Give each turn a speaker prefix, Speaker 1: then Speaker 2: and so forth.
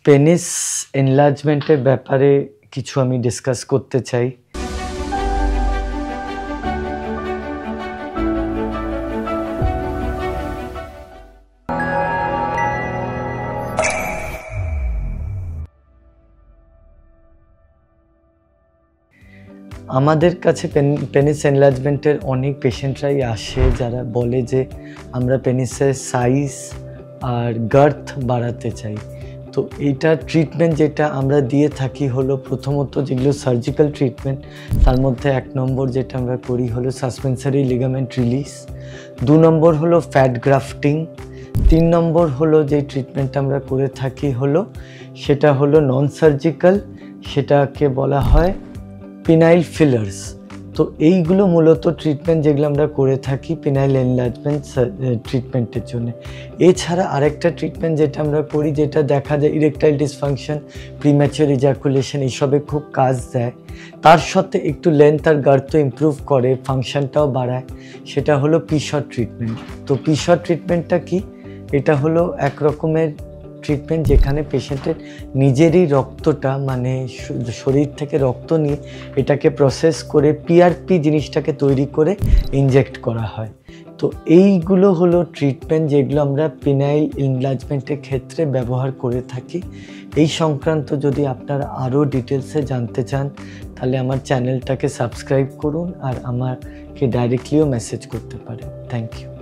Speaker 1: Penis এনলার্জমেন্টের ব্যাপারে কিছু আমি ডিসকাস করতে চাই। আমাদের কাছে পেনিস এনলার্জমেন্টের অনেক পেশেন্টরাই আসে যারা বলে যে আমরা পেনিসের সাইজ আর গার্থ বাড়াতে চাই। তো এইটার ট্রিটমেন্ট যেটা আমরা দিয়ে থাকি হলো প্রথমত যেগুলো সার্জিক্যাল ট্রিটমেন্ট, তার মধ্যে 1 নম্বর যেটা আমরা করি হলো সাসপেন্সারি লিগামেন্ট রিলিজ, 2 নম্বর হলো ফ্যাট গ্রাফটিং, 3 নম্বর হলো যে ট্রিটমেন্টটা আমরা করে থাকি হলো সেটা হলো নন সার্জিক্যাল, সেটাকে বলা হয় পিনাইল ফিলার্স। তো এইগুলো মূলত ট্রিটমেন্ট যেগুলো আমরা করে থাকি পিনাইল এনলার্জমেন্ট ট্রিটমেন্টের জন্য। এছাড়া আরেকটা ট্রিটমেন্ট যেটা আমরা করি, যেটা দেখা যায় ইরেকটাইল ডিসফাংশন, প্রিম্যাচিওর ইজাকুলেশন এইসবে খুব কাজ দেয়, তার সাথে একটু লেন্থ আর গার্থ ইমপ্রুভ করে, ফাংশনটাও বাড়ায়, সেটা হলো পিশট ট্রিটমেন্ট। তো পিশট ট্রিটমেন্টটা কি? এটা হলো এক রকমের ট্রিটমেন্ট যেখানে পেশেন্টের নিজেরই রক্তটা মানে শরীর থেকে রক্ত নিয়ে এটাকে প্রসেস করে পিআরপি জিনিসটাকে তৈরি করে ইনজেক্ট করা হয়। তো এইগুলো হলো ট্রিটমেন্ট যেগুলো আমরা পিনাইল এনলার্জমেন্টের ক্ষেত্রে ব্যবহার করে থাকি। এই সংক্রান্ত যদি আপনারা আরও ডিটেলসে জানতে চান তাহলে আমার চ্যানেলটাকে সাবস্ক্রাইব করুন আর আমাকে ডাইরেক্টলিও মেসেজ করতে পারেন। Thank you.